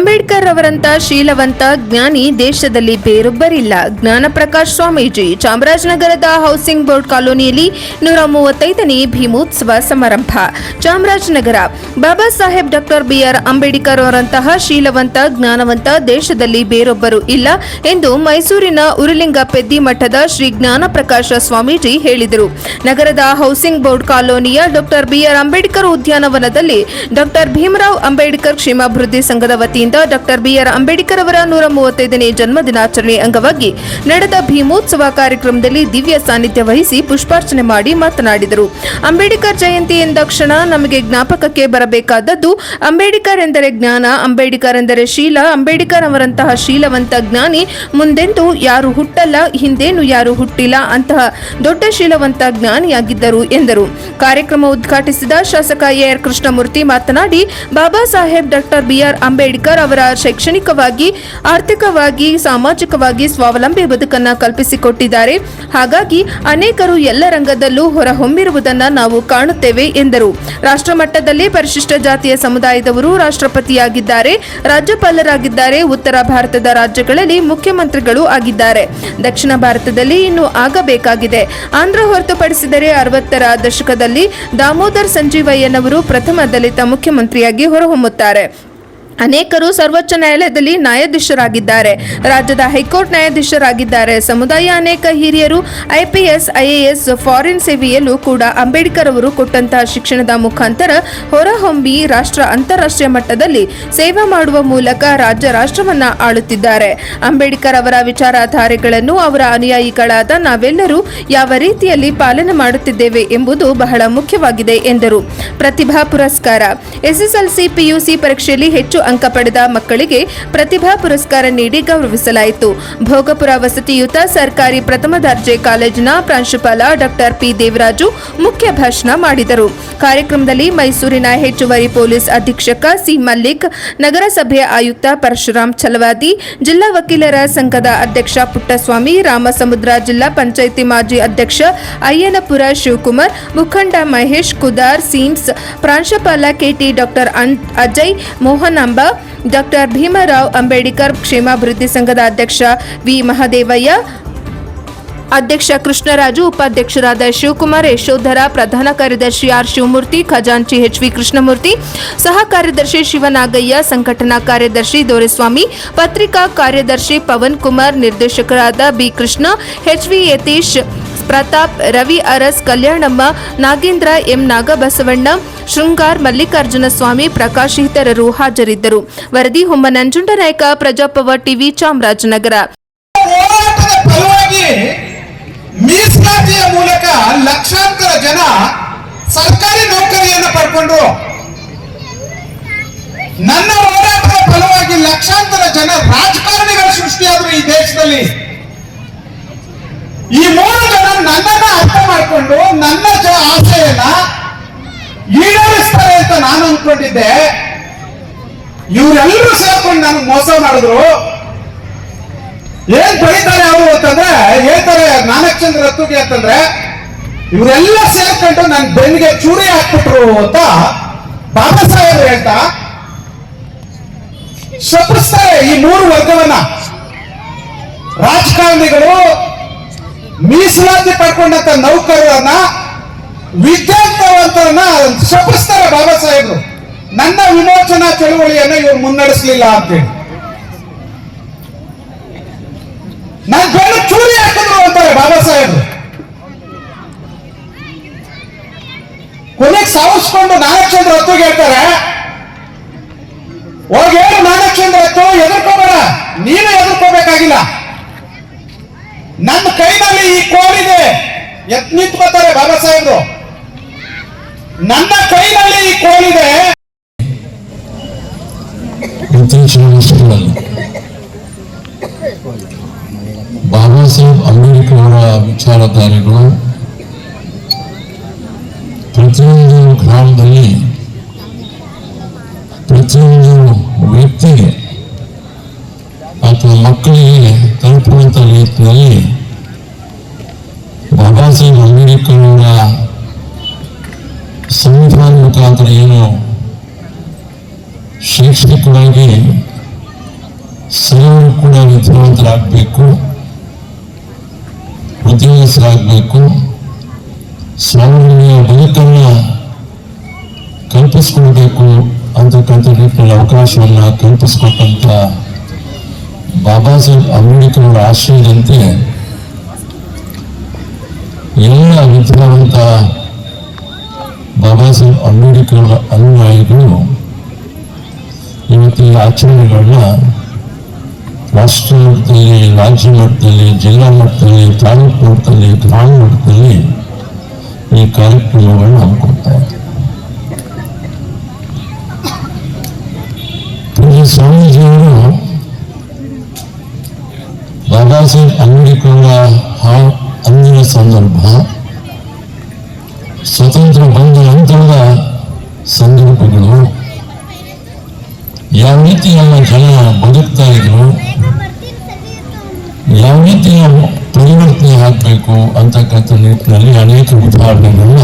ಅಂಬೇಡ್ಕರ್ ಅವರಂತ ಶೀಲವಂತ ಜ್ಞಾನಿ ದೇಶದಲ್ಲಿ ಬೇರೊಬ್ಬರಿಲ್ಲ. ಜ್ಞಾನಪ್ರಕಾಶ್ ಸ್ವಾಮೀಜಿ ಚಾಮರಾಜನಗರದ ಹೌಸಿಂಗ್ ಬೋರ್ಡ್ ಕಾಲೋನಿಯಲ್ಲಿ 135ನೇ ಭೀಮೋತ್ಸವ ಸಮಾರಂಭ. ಚಾಮರಾಜನಗರ ಬಾಬಾ ಸಾಹೇಬ್ ಡಾಕ್ಟರ್ ಬಿಆರ್ ಅಂಬೇಡ್ಕರ್ ಅವರಂತಹ ಶೀಲವಂತ ಜ್ಞಾನವಂತ ದೇಶದಲ್ಲಿ ಬೇರೊಬ್ಬರು ಇಲ್ಲ ಎಂದು ಮೈಸೂರಿನ ಉರುಲಿಂಗ ಪೆದ್ದಿ ಮಠದ ಶ್ರೀ ಜ್ಞಾನಪ್ರಕಾಶ ಸ್ವಾಮೀಜಿ ಹೇಳಿದರು. ನಗರದ ಹೌಸಿಂಗ್ ಬೋರ್ಡ್ ಕಾಲೋನಿಯ ಡಾಕ್ಟರ್ ಬಿಆರ್ ಅಂಬೇಡ್ಕರ್ ಉದ್ಯಾನವನದಲ್ಲಿ ಡಾಕ್ಟರ್ ಭೀಮರಾವ್ ಅಂಬೇಡ್ಕರ್ ಕ್ಷೇಮಾಭಿವೃದ್ಧಿ ಸಂಘದ ವತಿಯಿಂದ ಡಾಕ್ಟರ್ ಬಿಆರ್ ಅಂಬೇಡ್ಕರ್ ಅವರ 135ನೇ ಜನ್ಮದಿನಾಚರಣೆ ಅಂಗವಾಗಿ ನಡೆದ ಭೀಮೋತ್ಸವ ಕಾರ್ಯಕ್ರಮದಲ್ಲಿ ದಿವ್ಯ ಸಾನ್ನಿಧ್ಯ ವಹಿಸಿ ಪುಷ್ಪಾರ್ಚನೆ ಮಾಡಿ ಮಾತನಾಡಿದರು. ಅಂಬೇಡ್ಕರ್ ಜಯಂತಿ ಎಂದಾಕ್ಷಣ ನಮಗೆ ಜ್ಞಾಪಕಕ್ಕೆ ಬರಬೇಕಾದದ್ದು ಅಂಬೇಡ್ಕರ್ ಎಂದರೆ ಜ್ಞಾನ, ಅಂಬೇಡ್ಕರ್ ಎಂದರೆ ಶೀಲ, ಅಂಬೇಡ್ಕರ್ ಅವರಂತಹ ಶೀಲವಂತ ಜ್ಞಾನಿ ಮುಂದೆಂದೂ ಯಾರು ಹುಟ್ಟಲ್ಲ, ಹಿಂದೇನು ಯಾರು ಹುಟ್ಟಿಲ್ಲ, ಅಂತಹ ದೊಡ್ಡ ಶೀಲವಂತ ಜ್ಞಾನಿಯಾಗಿದ್ದರು ಎಂದರು. ಕಾರ್ಯಕ್ರಮ ಉದ್ಘಾಟಿಸಿದ ಶಾಸಕ ಎಆರ್ ಕೃಷ್ಣಮೂರ್ತಿ ಮಾತನಾಡಿ, ಬಾಬಾ ಸಾಹೇಬ್ ಡಾಕ್ಟರ್ ಬಿಆರ್ ಅಂಬೇಡ್ಕರ್ ಅವರ ಶೈಕ್ಷಣಿಕವಾಗಿ, ಆರ್ಥಿಕವಾಗಿ, ಸಾಮಾಜಿಕವಾಗಿ ಸ್ವಾವಲಂಬಿ ಬದುಕನ್ನು ಕಲ್ಪಿಸಿಕೊಟ್ಟಿದ್ದಾರೆ. ಹಾಗಾಗಿ ಅನೇಕರು ಎಲ್ಲ ರಂಗದಲ್ಲೂ ಹೊರಹೊಮ್ಮಿರುವುದನ್ನು ನಾವು ಕಾಣುತ್ತೇವೆ ಎಂದರು. ರಾಷ್ಟ್ರ ಮಟ್ಟದಲ್ಲಿ ಪರಿಶಿಷ್ಟ ಜಾತಿಯ ಸಮುದಾಯದವರು ರಾಷ್ಟ್ರಪತಿಯಾಗಿದ್ದಾರೆ, ರಾಜ್ಯಪಾಲರಾಗಿದ್ದಾರೆ, ಉತ್ತರ ಭಾರತದ ರಾಜ್ಯಗಳಲ್ಲಿ ಮುಖ್ಯಮಂತ್ರಿಗಳು ಆಗಿದ್ದಾರೆ. ದಕ್ಷಿಣ ಭಾರತದಲ್ಲಿ ಇನ್ನೂ ಆಗಬೇಕಾಗಿದೆ. ಆಂಧ್ರ ಹೊರತುಪಡಿಸಿದರೆ 60ರ ದಶಕದಲ್ಲಿ ದಾಮೋದರ್ ಸಂಜೀವಯ್ಯನವರು ಪ್ರಥಮ ದಲಿತ ಮುಖ್ಯಮಂತ್ರಿಯಾಗಿ ಹೊರಹೊಮ್ಮುತ್ತಾರೆ. ಅನೇಕರು ಸರ್ವೋಚ್ಚ ನ್ಯಾಯಾಲಯದಲ್ಲಿ ನ್ಯಾಯಾಧೀಶರಾಗಿದ್ದಾರೆ, ರಾಜ್ಯದ ಹೈಕೋರ್ಟ್ ನ್ಯಾಯಾಧೀಶರಾಗಿದ್ದಾರೆ. ಸಮುದಾಯ ಅನೇಕ ಹಿರಿಯರು ಐಪಿಎಸ್, ಐಎಎಸ್, ಫಾರಿನ್ ಸೇವೆಯಲ್ಲೂ ಕೂಡ ಅಂಬೇಡ್ಕರ್ ಅವರು ಕೊಟ್ಟಂತಹ ಶಿಕ್ಷಣದ ಮುಖಾಂತರ ಹೊರಹೊಮ್ಮಿ ಅಂತಾರಾಷ್ಟ್ರೀಯ ಮಟ್ಟದಲ್ಲಿ ಸೇವೆ ಮಾಡುವ ಮೂಲಕ ರಾಜ್ಯ ರಾಷ್ಟ್ರವನ್ನ ಆಳುತ್ತಿದ್ದಾರೆ. ಅಂಬೇಡ್ಕರ್ ಅವರ ವಿಚಾರಧಾರೆಗಳನ್ನು ಅವರ ಅನುಯಾಯಿಗಳಾದ ನಾವೆಲ್ಲರೂ ಯಾವ ರೀತಿಯಲ್ಲಿ ಪಾಲನೆ ಮಾಡುತ್ತಿದ್ದೇವೆ ಎಂಬುದು ಬಹಳ ಮುಖ್ಯವಾಗಿದೆ ಎಂದರು. ಪ್ರತಿಭಾ ಪುರಸ್ಕಾರ. ಎಸ್ಎಸ್ಎಲ್ಸಿ, ಪಿಯುಸಿ ಪರೀಕ್ಷೆಯಲ್ಲಿ ಹೆಚ್ಚು ಅಂಕ ಪಡೆದ ಮಕ್ಕಳಿಗೆ ಪ್ರತಿಭಾ ಪುರಸ್ಕಾರ ನೀಡಿ ಗೌರವಿಸಲಾಯಿತು. ಭೋಗಪುರ ವಸತಿಯುತ ಸರ್ಕಾರಿ ಪ್ರಥಮ ದರ್ಜೆ ಕಾಲೇಜಿನ ಪ್ರಾಂಶುಪಾಲ ಡಾಕ್ಟರ್ ಪಿ ದೇವರಾಜು ಮುಖ್ಯ ಭಾಷಣ ಮಾಡಿದರು. ಕಾರ್ಯಕ್ರಮದಲ್ಲಿ ಮೈಸೂರಿನ ಹೆಚ್ಚುವರಿ ಪೊಲೀಸ್ ಅಧೀಕ್ಷಕ ಸಿ ಮಲ್ಲಿಕ್, ನಗರಸಭೆ ಆಯುಕ್ತ ಪರಶುರಾಮ್ ಛಲವಾದಿ, ಜಿಲ್ಲಾ ವಕೀಲರ ಸಂಘದ ಅಧ್ಯಕ್ಷ ಪುಟ್ಟಸ್ವಾಮಿ, ರಾಮಸಮುದ್ರ ಜಿಲ್ಲಾ ಪಂಚಾಯಿತಿ ಮಾಜಿ ಅಧ್ಯಕ್ಷ ಅಯ್ಯನಪುರ ಶಿವಕುಮಾರ್, ಮುಖಂಡ ಮಹೇಶ್ ಕುದಾರ್ ಸೀಮ್ಸ್, ಪ್ರಾಂಶುಪಾಲ KT doctor Ajay Mohanamba, doctor Bhimrao Ambedkar ಕ್ಷೇಮಾಭಿವೃದ್ಧಿ ಸಂಘದ ಅಧ್ಯಕ್ಷ ವಿ ಮಹದೇವಯ್ಯ, ಅಧ್ಯಕ್ಷ ಕೃಷ್ಣರಾಜು, ಉಪಾಧ್ಯಕ್ಷರಾದ ಶಿವಕುಮಾರ್, ಯಶೋಧರ, ಪ್ರಧಾನ ಕಾರ್ಯದರ್ಶಿ ಆರ್ ಶಿವಮೂರ್ತಿ, ಖಜಾಂಚಿ ಎಚ್ ವಿ ಕೃಷ್ಣಮೂರ್ತಿ, ಸಹ ಕಾರ್ಯದರ್ಶಿ ಶಿವನಾಗಯ್ಯ, ಸಂಘಟನಾ ಕಾರ್ಯದರ್ಶಿ ದೊರೆಸ್ವಾಮಿ, ಪತ್ರಿಕಾ ಕಾರ್ಯದರ್ಶಿ ಪವನ್ ಕುಮಾರ್, ನಿರ್ದೇಶಕರಾದ B Krishna, H V Yathish, Pratap, Ravi Aras, Kalyanamma, Nagendra, M Nagabasavanna, Shringar, Mallikarjuna Swamy, Prakash ಇತರರು ಹಾಜರಿದ್ದರು. ವರದಿ ಹೊಮ್ಮ ನಂಜುಂಡನಾಯಕ, ಪ್ರಜಾಪವರ್ ಟಿವಿ, ಚಾಮರಾಜನಗರ. ಮೀಸಲಾತಿಯ ಮೂಲಕ ಲಕ್ಷಾಂತರ ಜನ ಸರ್ಕಾರಿ ನೌಕರಿಯನ್ನು ಪಡ್ಕೊಂಡ್ರು. ನನ್ನ ಹೋರಾಟದ ಫಲವಾಗಿ ಲಕ್ಷಾಂತರ ಜನ ರಾಜಕಾರಣಿಗಳು ಸೃಷ್ಟಿಯಾದ್ರು ಈ ದೇಶದಲ್ಲಿ. ಈ 3 ಜನ ನನ್ನನ್ನ ಅರ್ಥ ಮಾಡಿಕೊಂಡು ನನ್ನ ಆಸೆಯನ್ನ ಈಡೇರಿಸ್ತಾರೆ ಅಂತ ನಾನು ಅಂದ್ಕೊಂಡಿದ್ದೆ. ಇವರೆಲ್ಲರೂ ಸೇರ್ಕೊಂಡು ನನಗೆ ಮೋಸ ಮಾಡಿದ್ರು. ಏನ್ ಬರೀತಾರೆ ಅವರು ಅಂತಂದ್ರೆ, ಹೇಳ್ತಾರೆ ನಾನಕ್ಚಂದ್ರ ರತ್ತುಗೆ ಅಂತಂದ್ರೆ, ಇವರೆಲ್ಲ ಸೇರ್ಕೊಂಡು ನನ್ನ ಬೆನ್ನಿಗೆ ಚೂರಿ ಹಾಕ್ಬಿಟ್ರು ಅಂತ ಬಾಬಾ ಸಾಹೇಬ್ ಹೇಳ್ತಾ ಶಪಿಸ್ತಾರೆ ಈ 3 ವರ್ಗವನ್ನ. ರಾಜಕಾರಣಿಗಳು, ಮೀಸಲಾತಿ ಪಡ್ಕೊಂಡಂತ ನೌಕರರನ್ನ, ವಿದ್ಯಾವಂತರನ್ನ ಶಪಿಸ್ತಾರೆ ಬಾಬಾ ಸಾಹೇಬ್ರು. ನನ್ನ ವಿಮೋಚನಾ ಚಳುವಳಿಯನ್ನ ಇವರು ಮುನ್ನಡೆಸಲಿಲ್ಲ ಅಂತೇಳಿ ನನ್ನ ಬೆನ್ನು ಚೂರಿ ಹಾಕಿದ್ರು ಅಂತಾರೆ ಬಾಬಾ ಸಾಹೇಬ್ರು. ಕೊನೆಗೆ ಸಾವಿಸ್ಕೊಂಡು ನಾನಕ್ಚಂದ್ರ ಹತ್ತುಗೆ ಹೇಳ್ತಾರೆ, ಹೋಗಿ ನಾನಕ್ಚಂದ್ರ ಹತ್ತು ಎದುರ್ಕೋಬೇಡ, ನೀನು ಎದುರ್ಕೋಬೇಕಾಗಿಲ್ಲ, ನನ್ನ ಕೈನಲ್ಲಿ ಈ ಕೋಲಿದೆ ಎತ್ ನಿಂತ್ಕೋತಾರೆ ಬಾಬಾ ಸಾಹೇಬ್ರು. ನನ್ನ ಕೈನಲ್ಲಿ ಈ ಕೋಲಿದೆ. ಬಾಬಾ ಸಾಹೇಬ್ ಅಂಬೇಡ್ಕರ್ ಅವರ ವಿಚಾರಧಾರೆಗಳು ಪ್ರತಿಯೊಂದು ಗ್ರಾಮದಲ್ಲಿ, ಪ್ರತಿಯೊಂದು ವ್ಯಕ್ತಿಗೆ ಅಥವಾ ಮಕ್ಕಳಿಗೆ ತಲುಪುವಂತ ರೀತಿಯಲ್ಲಿ ಬಾಬಾ ಸಾಹೇಬ್ ಅಂಬೇಡ್ಕರ್ ಅವರ ಸಂವಿಧಾನ ಮುಖಾಂತರ ಏನು ಶೈಕ್ಷಣಿಕವಾಗಿ ಸರ್ವರು ಕೂಡ ವಿದ್ಯಾವಂತರಾಗಬೇಕು, ಉದ್ಯೋಗಸ್ಥರಾಗಬೇಕು, ಸ್ವಾವಲಂಬಿಯ ಬದುಕನ್ನು ಕಲ್ಪಿಸ್ಕೊಳ್ಬೇಕು ಅಂತಕ್ಕಂಥ ನಿಟ್ಟಿನಲ್ಲಿ ಅವಕಾಶವನ್ನು ಕಲ್ಪಿಸಿಕೊಟ್ಟಂತ ಬಾಬಾ ಸಾಹೇಬ್ ಅಂಬೇಡ್ಕರ್ ಅವರ ಆಶಯದಂತೆ ಎಲ್ಲ ವಿದ್ಯಾವಂತ ಬಾಬಾ ಸಾಹೇಬ್ ಅಂಬೇಡ್ಕರ್ ಅವರ ಅನುಯಾಯಿಗಳು ಇವತ್ತು ಈ ಆಚರಣೆಗಳನ್ನ ರಾಷ್ಟ್ರ ಮಟ್ಟದಲ್ಲಿ, ರಾಜ್ಯ ಮಟ್ಟದಲ್ಲಿ, ಜಿಲ್ಲಾ ಮಟ್ಟದಲ್ಲಿ, ತಾಲೂಕು ಮಟ್ಟದಲ್ಲಿ, ಗ್ರಾಮ ಮಟ್ಟದಲ್ಲಿ ಈ ಕಾರ್ಯಕ್ರಮಗಳನ್ನ ಹಮ್ಮಿಕೊಳ್ತಾ ಇದ್ದಾರೆ. ಪೂಜ್ಯ ಸ್ವಾಮೀಜಿಯವರು ಬಾಬಾ ಸಾಹೇಬ್ ಅಂಬೇಡ್ಕರ್ ಅವರ ಅಂದಿನ ಸಂದರ್ಭ, ಸ್ವತಂತ್ರ ಬಂದ ನಂತರದ ಸಂದರ್ಭಗಳು, ಯಾವ ರೀತಿ ನಮ್ಮ ಜನ ಬದುಕ್ತಾ ಇದ್ರು, ಯಾವ ರೀತಿ ನಾವು ಪರಿವರ್ತನೆ ಆಗಬೇಕು ಅಂತಕ್ಕಂಥ ನಿಟ್ಟಿನಲ್ಲಿ ಅನೇಕ ಉದಾಹರಣೆಗಳನ್ನ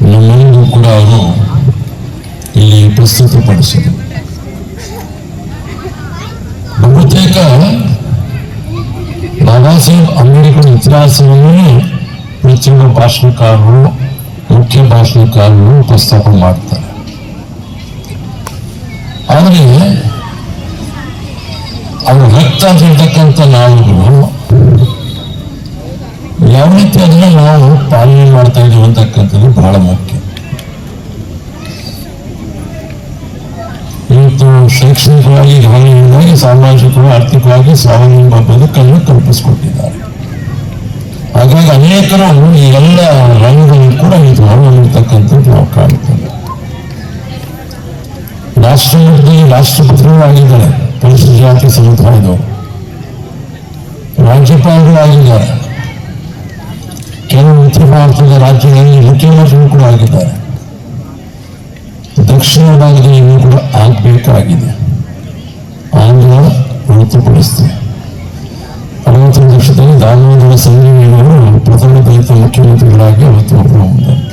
ನಮ್ಮೆಲ್ಲರೂ ಕೂಡ ಅವರು ಇಲ್ಲಿ ಪ್ರಸ್ತುತಪಡಿಸಿದರು. ಬಹುತೇಕ ಬಾಬಾ ಸಾಹೇಬ್ ಅಂಬೇಡ್ಕರ್ ಇತಿಹಾಸವನ್ನು ಪ್ರತಿಯೊಬ್ಬ ಭಾಷಣಕಾರರು, ಮುಖ್ಯ ಭಾಷಣಕಾರರು ಉಪಸ್ಥಾಪನೆ ಮಾಡ್ತಾರೆ. ಆದರೆ ಅವರು ರಕ್ತ ಇರ್ತಕ್ಕಂಥ ನಾವುಗಳು ಯಾವ ರೀತಿ ಅದನ್ನ ನಾವು ಪಾಲನೆ ಮಾಡ್ತಾ ಇದ್ದೀವಿ ಅಂತಕ್ಕಂಥದ್ದು ಬಹಳ ಮುಖ್ಯ. ಇವತ್ತು ಶೈಕ್ಷಣಿಕವಾಗಿ, ಧಾರ್ಮಿಕವಾಗಿ, ಸಾಮಾಜಿಕವಾಗಿ, ಆರ್ಥಿಕವಾಗಿ ಸ್ವಾವಲಂಬ ಬದುಕನ್ನು ಕಲ್ಪಿಸಿಕೊಟ್ಟಿದ್ದಾರೆ. ಹಾಗಾಗಿ ಅನೇಕರು ಈ ಎಲ್ಲ ರಂಗಗಳು ಕೂಡ ಇದು ಹೊರಹೊಮ್ಮಿರ್ತಕ್ಕಂಥದ್ದು ನಾವು ಕಾಣ್ತೇವೆ. ರಾಷ್ಟ್ರ ಮಟ್ಟದಲ್ಲಿ ರಾಷ್ಟ್ರಪತಿಗಳು ಆಗಿದ್ದಾರೆ, ಪರಿಶಿಷ್ಟ ಜಾತಿ ಸಮುದಾಯದವರು, ರಾಜ್ಯಪಾಲರು ಆಗಿದ್ದಾರೆ, ಕೆಲವು ಉತ್ತರ ಭಾರತದ ರಾಜ್ಯಗಳಲ್ಲಿ ಮುಖ್ಯಮಂತ್ರಿಗಳು ಕೂಡ ಆಗಿದ್ದಾರೆ, ದಕ್ಷಿಣ ಭಾಗದಲ್ಲಿ ಇನ್ನೂ ಕೂಡ ಆಗಬೇಕಾಗಿದೆ. ಆಂಧ್ರ ಹೊರತುಪಡಿಸಿದೆ 61 ವರ್ಷದಲ್ಲಿ ದಾಮೋದರ ಸಂಜೀವಿಯವರು ಪ್ರಥಮ ದಲಿತ ಮುಖ್ಯಮಂತ್ರಿಗಳಾಗಿ ಅವತ್ತು ಹೊರಹೊಮ್ಮಿದ್ದಾರೆ.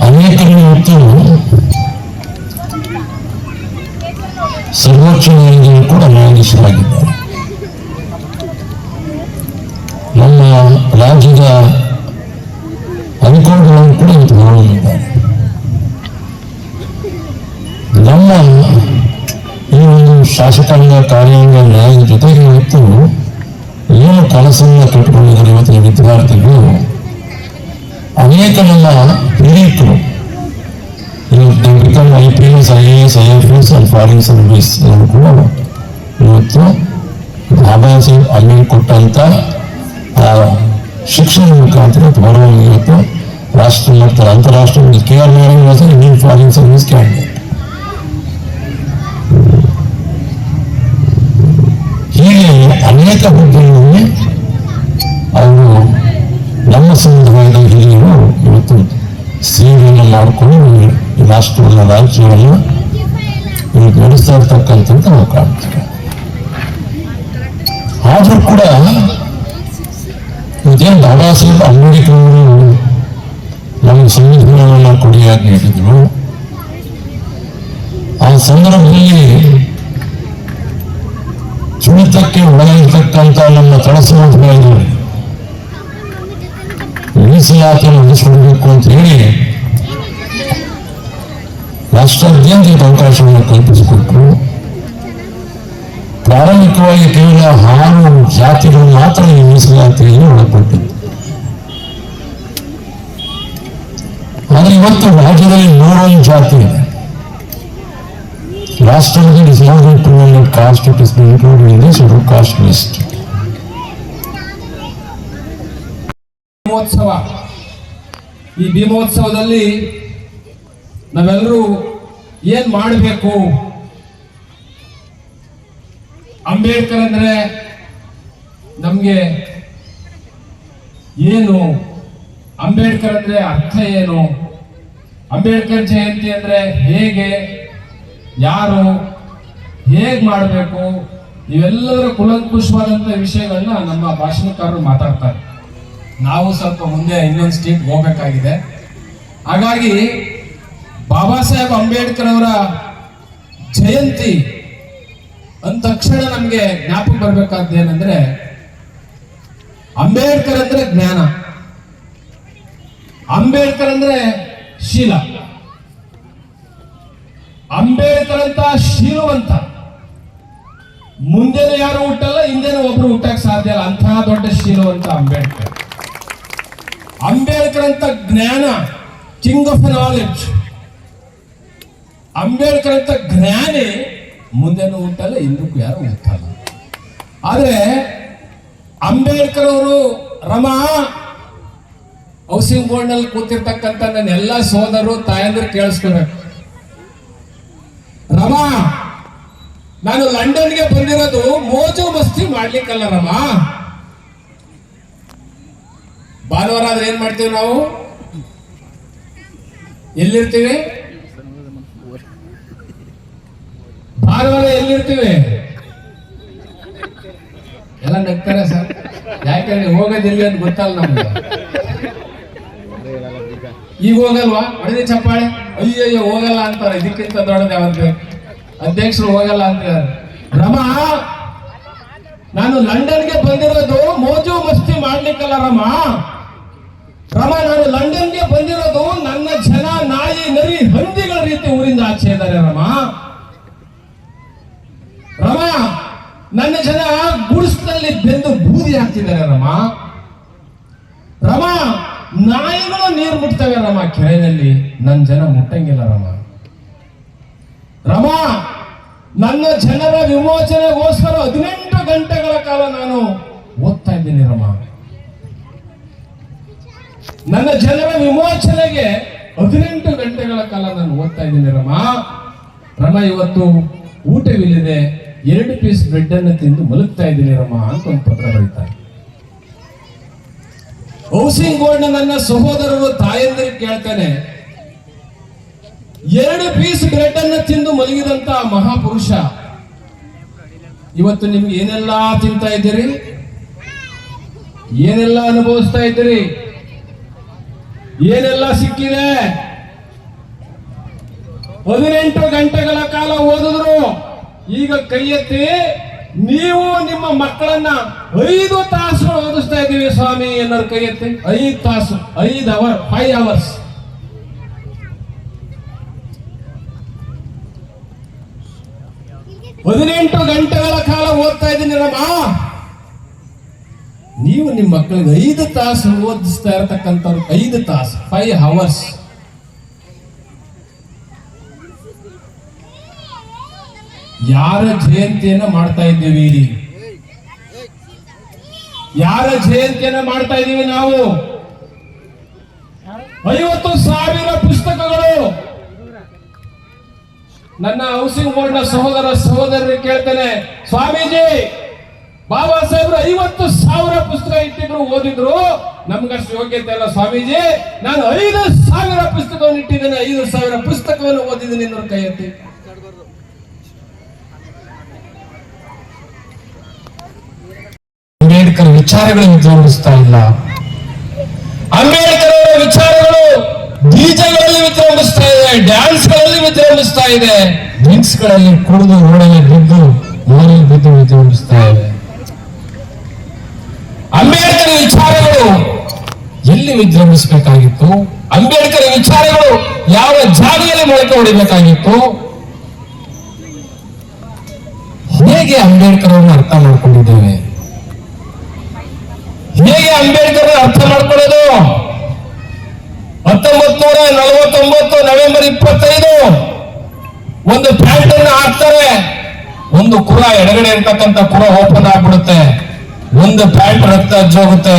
ಅನೇಕರು ಇವತ್ತು ಸರ್ವೋಚ್ಚ ನ್ಯಾಯಾಲಯ ಕೂಡ ನ್ಯಾಯಾಧೀಶರಾಗಿದ್ದಾರೆ. ನಮ್ಮ ರಾಜ್ಯದ ಹೈಕೋರ್ಟ್ಗಳನ್ನು ಕೂಡ ಇವತ್ತು ಹೊರಹೊಮ್ಮಿದ್ದಾರೆ. ನಮ್ಮ ಈ ಒಂದು ಶಾಸಕಾಂಗ, ಕಾರ್ಯಾಂಗ, ನ್ಯಾಯದ ಜೊತೆಗೆ ಇವತ್ತು ಏನು ಕನಸನ್ನ ಕಟ್ಟಿಕೊಂಡಿದ್ದಾರೆ ಇವತ್ತಿನ ವಿದ್ಯಾರ್ಥಿಗಳು, ಅನೇಕ ನಮ್ಮ ಹಿರಿಯರು become IPS, IAS, IFS and foreign service ಕೂಡ ಇವತ್ತು ಬಾಬಾ ಸಾಹೇಬ್ ಅಂಬೇಡ್ಕರ್ ಕೊಟ್ಟಂತ ಆ ಶಿಕ್ಷಣ ಮುಖಾಂತರ ಹೊರಹೊಮ್ಮಿ ಇವತ್ತು ರಾಷ್ಟ್ರ ಮಟ್ಟ, ಅಂತಾರಾಷ್ಟ್ರೀಯ KR Narayana Indian foreign service candidate. ಹೀಗೆ ಅನೇಕ ಹುದ್ದೆಗಳಲ್ಲಿ ಅವರು ನಮ್ಮ ಸಮುದಾಯದ ಹಿರಿಯರು ಇವತ್ತು ಸೇವೆಯನ್ನು ಮಾಡಿಕೊಂಡು ಈ ರಾಷ್ಟ್ರವನ್ನು, ರಾಜ್ಯವನ್ನು ನಡೆಸ್ತಾ ಇರ್ತಕ್ಕಂಥದ್ದು ನಾವು ಕಾಣ್ತೇವೆ. ಆದರೂ ಕೂಡ ಇದೇನು ಬಾಬಾ ಸಾಹೇಬ್ ಅಂಬೇಡ್ಕರ್ ಅವರು ನಮಗೆ ಸಂವಿಧಾನವನ್ನು ಕೊಡುಗೆಯಾಗಿ ನೀಡಿದ್ರು. ಆ ಸಂದರ್ಭದಲ್ಲಿ ತುಳಿತಕ್ಕೆ ಒಳಗಿರ್ತಕ್ಕಂಥ ನಮ್ಮ ತಳ ಸಮುದಾಯದಲ್ಲಿ ಮೀಸಲಾತಿಯನ್ನು ಉಳಿಸಿಕೊಡಬೇಕು ಅಂತ ಹೇಳಿ ರಾಷ್ಟ್ರಾದ್ಯಂತ ಅವಕಾಶವನ್ನು ಕಲ್ಪಿಸಿಕೊಟ್ಟರು. ಪ್ರಾರಂಭಿಕವಾಗಿ ಕೇವಲ 6 ಜಾತಿಗಳು ಮಾತ್ರ ಈ ಮೀಸಲಾತಿಯಲ್ಲಿ ಒಳಪಟ್ಟಿತ್ತು. ಆದರೆ ಇವತ್ತು ರಾಜ್ಯದಲ್ಲಿ 101 ಜಾತಿ ಇದೆ. ರಾಷ್ಟ್ರದಲ್ಲಿ is not going to be caste, it is included in the schedule caste list. Bhimotsava, ಈ ಭೀಮೋತ್ಸವದಲ್ಲಿ ನಾವೆಲ್ಲರೂ ಏನ್ ಮಾಡಬೇಕು? ಅಂಬೇಡ್ಕರ್ ಅಂದ್ರೆ ನಮ್ಗೆ ಏನು? ಅಂಬೇಡ್ಕರ್ ಅಂದ್ರೆ ಅರ್ಥ ಏನು? ಅಂಬೇಡ್ಕರ್ ಜಯಂತಿ ಅಂದ್ರೆ ಹೇಗೆ, ಯಾರು, ಹೇಗ್ ಮಾಡಬೇಕು? ಇವೆಲ್ಲದರ ಕುಲಂಕುಷವಾದಂತ ವಿಷಯಗಳನ್ನ ನಮ್ಮ ಭಾಷಣಕಾರರು ಮಾತಾಡ್ತಾರೆ. ನಾವು ಸ್ವಲ್ಪ ಮುಂದೆ ಇನ್ನೊಂದು ಸ್ಟೇಟ್ ಹೋಗ್ಬೇಕಾಗಿದೆ. ಹಾಗಾಗಿ ಬಾಬಾ ಸಾಹೇಬ್ ಅಂಬೇಡ್ಕರ್ ಅವರ ಜಯಂತಿ ಅಂದ ತಕ್ಷಣ ನಮ್ಗೆ ಜ್ಞಾಪಕ ಬರ್ಬೇಕಾದ ಏನಂದ್ರೆ ಅಂಬೇಡ್ಕರ್ ಅಂದ್ರೆ ಜ್ಞಾನ, ಅಂಬೇಡ್ಕರ್ ಅಂದ್ರೆ ಶೀಲ, ಅಂಬೇಡ್ಕರ್ ಅಂತ ಶೀಲವಂತ. ಮುಂದೆನೂ ಯಾರು ಹುಟ್ಟಲ್ಲ, ಹಿಂದೆನೂ ಒಬ್ರು ಹುಟ್ಟಕ್ ಸಾಧ್ಯ ಇಲ್ಲ, ಅಂತಹ ದೊಡ್ಡ ಶೀಲವಂತ ಅಂಬೇಡ್ಕರ್. ಅಂಬೇಡ್ಕರ್ ಅಂತ ಜ್ಞಾನ, ಕಿಂಗ್ ಆಫ್ ನಾಲೆಡ್ಜ್. ಅಂಬೇಡ್ಕರ್ ಅಂತ ಜ್ಞಾನಿ ಮುಂದೆನೂ ಹುಟ್ಟಲ್ಲ, ಹಿಂದಕ್ಕೂ ಯಾರು ಹುಟ್ಟಲ್ಲ. ಆದ್ರೆ ಅಂಬೇಡ್ಕರ್ ಅವರು ರಮಾ ಹೌಸಿಂಗ್ ಬೋರ್ಡ್ ನಲ್ಲಿ ಕೂತಿರ್ತಕ್ಕಂಥ ನನ್ನ ಎಲ್ಲ ಸೋದರರು ತಾಯಂದ್ರು ಕೇಳಿಸ್ಕೋಬೇಕು. ರಮಾ, ನಾನು ಲಂಡನ್ಗೆ ಬಂದಿರೋದು ಮೋಜು ಮಸ್ತಿ ಮಾಡ್ಲಿಕ್ಕಲ್ಲ ರಮಾ. ಭಾನುವಾರ ಆದ್ರೆ ಏನ್ ಮಾಡ್ತೀವಿ ನಾವು? ಎಲ್ಲಿರ್ತೀವಿ? ಭಾನುವಾರ ಎಲ್ಲಿರ್ತೀವಿ? ಎಲ್ಲ ನಗ್ತಾರೆ ಸರ್, ಯಾಕಂದ್ರೆ ಹೋಗೋದಿಲ್ಲ ಅಂತ ಗೊತ್ತಲ್ಲ ನಮ್ಗೆ. ಈಗ ಹೋಗಲ್ವಾ? ಹೊಡೆದಿ ಚಪ್ಪಾಳೆ, ಅಯ್ಯಯ್ಯೋ ಹೋಗಲ್ಲ ಅಂತಾರೆ. ಇದಕ್ಕಿಂತ ದೊಡ್ಡದು ಯಾವ್ದು? ಅಧ್ಯಕ್ಷರು ಹೋಗಲ್ಲ ಅಂತಾರೆ. ರಮಾ, ನಾನು ಲಂಡನ್ಗೆ ಬಂದಿರೋದು ಮೋಜು ಮಸ್ತಿ ಮಾಡ್ಲಿಕ್ಕಲ್ಲ ರಮಾ. ರಮಾ, ನಾನು ಲಂಡನ್ಗೆ ಬಂದಿರೋದು ನನ್ನ ಜನ ನಾಯಿ ನರಿ ಹಂದಿಗಳ ರೀತಿ ಊರಿಂದ ಆಚೆ ಇದ್ದಾರೆ ರಮಾ. ರಮಾ, ನನ್ನ ಜನ ಗುಡಿಸ್ನಲ್ಲಿ ಬೆಂದು ಬೂದಿ ಹಾಕ್ತಿದ್ದಾರೆ ರಮಾ. ರಮಾ, ನಾಯಿಗಳು ನೀರು ಮುಟ್ತವೆ ರಮಾ ಕೆರೆಯಲ್ಲಿ, ನನ್ನ ಜನ ಮುಟ್ಟಂಗಿಲ್ಲ ರಮಾ. ರಮಾ, ನನ್ನ ಜನರ ವಿಮೋಚನೆಗೋಸ್ಕರ 18 ಗಂಟೆಗಳ ಕಾಲ ನಾನು ಓದ್ತಾ ಇದ್ದೀನಿ ರಮಾ. ನನ್ನ ಜನರ ವಿಮೋಚನೆಗೆ 18 ಗಂಟೆಗಳ ಕಾಲ ನಾನು ಓದ್ತಾ ಇದ್ದೀನಿ ರಮಾ. ರಮಾ, ಇವತ್ತು ಊಟವಿಲ್ಲದೆ 2 ಪೀಸ್ ಬ್ರೆಡ್ ಅನ್ನು ತಿಂದು ಮಲಗ್ತಾ ಇದ್ದೀನಿ ರಮಾ ಅಂತ ಒಂದು ಪತ್ರ ಬರೀತಾರೆ. ಹೌಸಿಂಗ್ ಬೋರ್ಡ್ ನನ್ನ ಸಹೋದರರು ತಾಯಂದಿರಿಗೆ ಕೇಳ್ತಾನೆ, 2 ಪೀಸ್ ಬ್ರೆಡ್ ಅನ್ನು ತಿಂದು ಮಲಗಿದಂತ ಮಹಾಪುರುಷ ಇವತ್ತು ನಿಮ್ಗೆ ಏನೆಲ್ಲ ತಿಂತಾ ಇದ್ದೀರಿ, ಏನೆಲ್ಲ ಅನುಭವಿಸ್ತಾ ಇದ್ದೀರಿ, ಏನೆಲ್ಲ ಸಿಕ್ಕಿದೆ? 18 ಗಂಟೆಗಳ ಕಾಲ ಓದಿದ್ರು. ಈಗ ಕೈ ಎತ್ತಿ, ನೀವು ನಿಮ್ಮ ಮಕ್ಕಳನ್ನ 5 ತಾಸು ಓದಿಸ್ತಾ ಇದ್ದೀವಿ ಸ್ವಾಮಿ ಅನ್ನೋರು ಕೈ ಎತ್ತಿ. 5 ತಾಸು, 5 ಅವರ್, 5 ಅವರ್ಸ್. ಹದಿನೆಂಟು ಗಂಟೆಗಳ ಕಾಲ ಓದ್ತಾ ಇದ್ದೀನಿ ರಮಾ. ನೀವು ನಿಮ್ಮ ಮಕ್ಕಳಿಗೆ 5 ತಾಸು ಓದಿಸ್ತಾ ಇರತಕ್ಕಂಥವ್ರು 5 ತಾಸು, 5 ಅವರ್ಸ್. ಯಾರ ಜಯಂತಿಯನ್ನ ಮಾಡ್ತಾ ಇದ್ದೀವಿ? ಯಾರ ಜಯಂತಿಯನ್ನ ಮಾಡ್ತಾ ಇದ್ದೀವಿ ನಾವು? 50,000 ಪುಸ್ತಕಗಳು. ನನ್ನ ಹೌಸಿಂಗ್ ಬೋರ್ಡ್ ನ ಸಹೋದರರಿಗೆ ಕೇಳ್ತೇನೆ, ಸ್ವಾಮೀಜಿ, ಬಾಬಾ ಸಾಹೇಬ್ರು 50,000 ಪುಸ್ತಕ ಇಟ್ಟಿದ್ರು, ಓದಿದ್ರು. ನಮ್ಗಷ್ಟು ಯೋಗ್ಯತೆ ಇಲ್ಲ ಸ್ವಾಮೀಜಿ, ನಾನು 5,000 ಪುಸ್ತಕವನ್ನು ಇಟ್ಟಿದ್ದೇನೆ, 5,000 ಪುಸ್ತಕವನ್ನು ಓದಿದ್ದೀನಿ ಅನ್ನೋರು ಕೈ ಎತ್ತಿ. ಅಂಬೇಡ್ಕರ್ ವಿಚಾರಗಳು ವಿಜೃಂಭಿಸ್ತಾ ಇಲ್ಲ. ಅಂಬೇಡ್ಕರ್ ಅವರ ವಿಚಾರಗಳು ಬೀಜಗಳಲ್ಲಿ ವಿಜೃಂಭಿಸ್ತಾ ಇದೆ, ಡ್ಯಾನ್ಸ್ ಗಳಲ್ಲಿ ವಿಜೃಂಭಿಸ್ತಾ ಇದೆ, ಡ್ರಿಂಕ್ಸ್ ಗಳಲ್ಲಿ ಕುಡಿದು ರೋಡಲ್ಲಿ ಬಿದ್ದು ಮೋರಲ್ಲಿ ಬಿದ್ದು ವಿಜೃಂಭಿಸ್ತಾ ಇದೆ. ಅಂಬೇಡ್ಕರ್ ವಿಚಾರಗಳು ಎಲ್ಲಿ ವಿಜೃಂಭಿಸಬೇಕಾಗಿತ್ತು? ಅಂಬೇಡ್ಕರ್ ವಿಚಾರಗಳು ಯಾವ ಜಾಗದಲ್ಲಿ ಮೊಳಕೆ ಹೊಡಿಬೇಕಾಗಿತ್ತು? ಹೇಗೆ ಅಂಬೇಡ್ಕರ್ ಅವರನ್ನು ಅರ್ಥ ಮಾಡ್ಕೊಂಡಿದ್ದೇವೆ? ಹೇಗೆ ಅಂಬೇಡ್ಕರ್ ಅರ್ಥ ಮಾಡ್ಕೊಳ್ಳೋದು? 1949 ನವೆಂಬರ್ 25 ಒಂದು ಪ್ಯಾಂಟ್ ಅನ್ನು ಹಾಕ್ತಾರೆ. ಒಂದು ಕುರ ಎಡಗಡೆ ಇರ್ತಕ್ಕಂಥ ಕುರ ಓಪನ್ ಆಗ್ಬಿಡುತ್ತೆ, ಒಂದು ಪ್ಯಾಂಟ್ ರಕ್ತ ಹಚ್ಚೋಗುತ್ತೆ.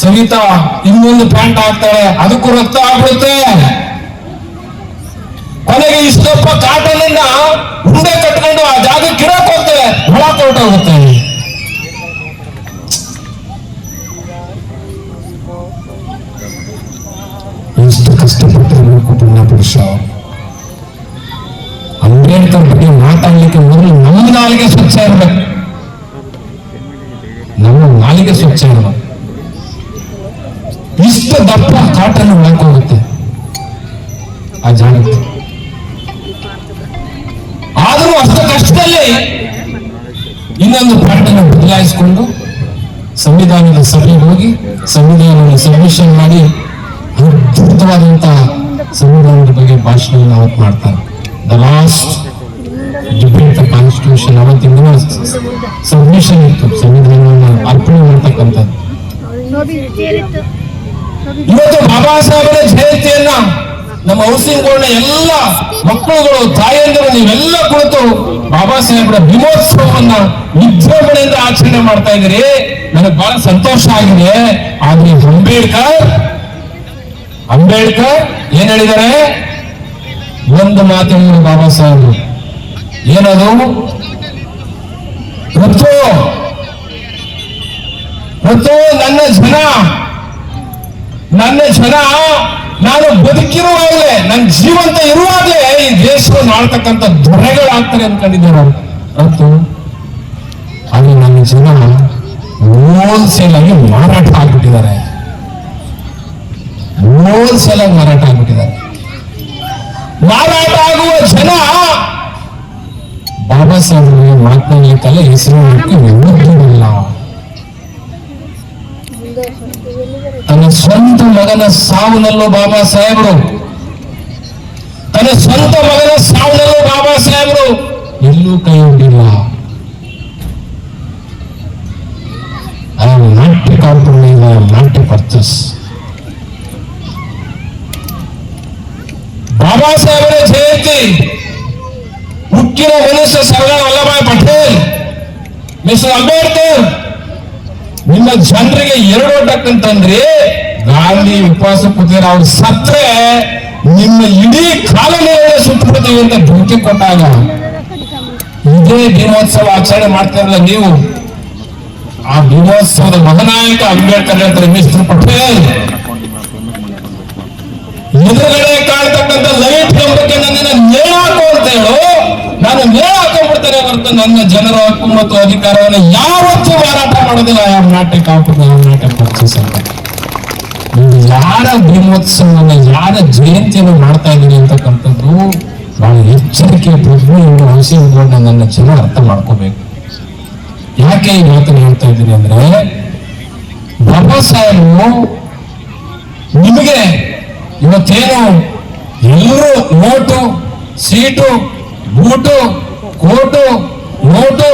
ಸವಿತಾ ಇನ್ನೊಂದು ಪ್ಯಾಂಟ್ ಹಾಕ್ತಾಳೆ, ಅದಕ್ಕೂ ರಕ್ತ ಆಗ್ಬಿಡುತ್ತೆ. ಕೊನೆಗೆ ಇಷ್ಟಪ್ಪ ಕಾಟನ್ ಅನ್ನ ಉಂಡೆ ಕಟ್ಕೊಂಡು ಆ ಜಾಗಕ್ಕೆ ಗಿಡಕ್ಕೆ ಹೋಗ್ತಾರೆ, ಹೊಳ ಹೊರಟೋಗುತ್ತೆ. ಎಷ್ಟು ಕಷ್ಟಪಟ್ಟಿರಬೇಕು ಪುಣ್ಯ ಪುರುಷ. ಅಂಬೇಡ್ಕರ್ ಬಗ್ಗೆ ಮಾತಾಡ್ಲಿಕ್ಕೆ ಮೊದಲು ನಮ್ಮ ನಾಲಿಗೆ ಸ್ವಚ್ಛ ಇರಬೇಕು, ನಮ್ಮ ನಾಲಿಗೆ ಸ್ವಚ್ಛ ಇರಬೇಕು. ಇಷ್ಟು ದಪ್ಪ ಕಾಟನ್ ಹೋಗುತ್ತೆ ಆ ಜಾಗಕ್ಕೆ. ಆ ಇನ್ನೊಂದು ಪಾಠನ ಬದಲಾಯಿಸಿಕೊಂಡು ಸಂವಿಧಾನದ ಸಭೆಗೆ ಹೋಗಿ ಸಂವಿಧಾನವನ್ನು ಸಬ್ಮಿಷನ್ ಮಾಡಿ ಅದ್ಭುತವಾದಂತಹ ಸಂವಿಧಾನದ ಬಗ್ಗೆ ಭಾಷಣವನ್ನು ಅವತ್ತು ಮಾಡ್ತಾರೆ. ದ ಲಾಸ್ಟ್ ಡಿಬೇಟ್ ಕಾನ್ಸ್ಟಿಟ್ಯೂಷನ್ ಅವತ್ತಿನ ಸಬ್ಮಿಷನ್ ಇತ್ತು, ಸಂವಿಧಾನವನ್ನು ಅರ್ಪಣೆ ಮಾಡ್ತಕ್ಕಂಥದ್ದು. ಇವತ್ತು ಬಾಬಾ ಸಾಹೇಬರ ಜಯಂತಿಯನ್ನ ನಮ್ಮ ಹೌಸಿಂಗ್ ಬೋರ್ಡ್ನ ಎಲ್ಲ ಮಕ್ಕಳುಗಳು, ತಾಯಂದಿರು ನೀವೆಲ್ಲ ಕುಳಿತು ಬಾಬಾ ಸಾಹೇಬರ ಭೀಮೋತ್ಸವವನ್ನ ವಿಜೃಂಭಣೆಯಿಂದ ಆಚರಣೆ ಮಾಡ್ತಾ ಇದ್ದೀರಿ. ನನಗೆ ಬಹಳ ಸಂತೋಷ ಆಗಿದೆ. ಆದ್ರೆ ಅಂಬೇಡ್ಕರ್ ಏನ್ ಹೇಳಿದ್ದಾರೆ? ಒಂದು ಮಾತು ಹೇಳಿದ್ರು ಬಾಬಾ ಸಾಹೇಬರು, ಏನದು? ಮತ್ತು ನನ್ನ ಜನ ನಾನು ಬದುಕಿರುವಾಗಲೇ, ನನ್ನ ಜೀವಂತ ಇರುವಾಗಲೇ ಈ ದೇಶವನ್ನು ಆಳ್ತಕ್ಕಂಥ ದೊರೆಗಳಾಗ್ತಾರೆ ಅನ್ಕೊಂಡಿದ್ದಾರೆ ಅವರು. ಮತ್ತು ಅದು ನನ್ನ ಜನ ಹೋಲ್ಸೇಲ್ ಆಗಿ ಮಾರಾಟ ಆಗ್ಬಿಟ್ಟಿದ್ದಾರೆ. ಮಾರಾಟ ಆಗುವ ಜನ ಬಾಬಾ ಸಾಹೇಬರಿಗೆ ಮಾತನಾಡಲಿಕ್ಕಲ್ಲ, ಹೆಸರು ಇಲ್ಲ. ತನ್ನ ಸ್ವಂತ ಮಗನ ಸಾವನಲ್ಲೂ ಬಾಬಾ ಸಾಹೇಬರು ಎಲ್ಲೂ ಕೈ ಹೊಂದಿಲ್ಲ. I am not to compromise, I am not to purchase. ಬಾಬಾ ಸಾಹೇಬರ ಜಯಂತಿ ಹುಟ್ಟಿನ ಮನುಷ್ಯ ಸರ್ದಾರ್ ವಲ್ಲಭಾಯ್ ಪಟೇಲ್, ಮಿಸ್ಟರ್ ಅಂಬೇಡ್ಕರ್. ನಿಮ್ಮ ಜನರಿಗೆ ಎರಡು ಒಡ್ಡಕ್ಕಂತಂದ್ರೆ ಗಾಂಧಿ ಉಪವಾಸ ಕೂತಿದ್ರೆ ಅವ್ರು ಸತ್ರೆ ನಿಮ್ಮ ಇಡೀ ಕಾಲನೇ ಸುತ್ತಬಿಡ್ತೀವಿ ಅಂತ ಧಮಕಿ ಕೊಟ್ಟಾಗ ಇದೇ ಭೀಮೋತ್ಸವ ಆಚರಣೆ ಮಾಡ್ತಾರಲ್ಲ ನೀವು, ಆ ಭೀಮೋತ್ಸವದ ಮಹಾನಾಯಕ ಅಂಬೇಡ್ಕರ್ ಹೇಳ್ತಾರೆ, ಮಿಸ್ಟರ್ ಪಟೇಲ್ ಎದುರುಗಡೆ ಕಾಣ್ತಕ್ಕಂಥ ಲೈಟ್ ಕಂಬಕ್ಕೆ ನನ್ನನ್ನು ನೇಣಾಕು ಅಂತ ಹೇಳು, ನಾನು ನೇಣಾಕೊಂಡ್ಬಿಡ್ತೇನೆ ಹೊರತು ನನ್ನ ಜನರ ಹಕ್ಕು ಮತ್ತು ಅಧಿಕಾರವನ್ನು ಯಾವತ್ತೂ ಮಾರಾಟ ಮಾಡೋದಿಲ್ಲ. ನಾಟಕ ಪರ್ಚೇಸ್ ಅಂತ ನೀವು ಯಾರ ಭೀಮೋತ್ಸವವನ್ನು, ಯಾರ ಜಯಂತಿಯನ್ನು ಮಾಡ್ತಾ ಇದ್ದೀನಿ ಅಂತಕ್ಕಂಥದ್ದು ಬಹಳ ಎಚ್ಚರಿಕೆ ಪ್ರಜ್ಞೆಯನ್ನು ಹೌಸಿಂಗ್ ನನ್ನ ಜನ ಅರ್ಥ ಮಾಡ್ಕೋಬೇಕು. ಯಾಕೆ ಈ ಮಾತನ್ನು ಹೇಳ್ತಾ ಇದ್ದೀನಿ ಅಂದ್ರೆ, ಬಾಬಾ ಸಾಹೇಬರು ನಿಮಗೆ ಇವತ್ತೇನು ಎಲ್ಲರೂ note, seat, boot, coat, note,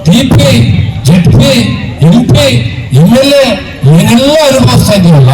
TP, ZP, MP, MLA ಏನೆಲ್ಲ ಅನುಭವಿಸ್ತಾ ಇದ್ದೀವಲ್ಲ,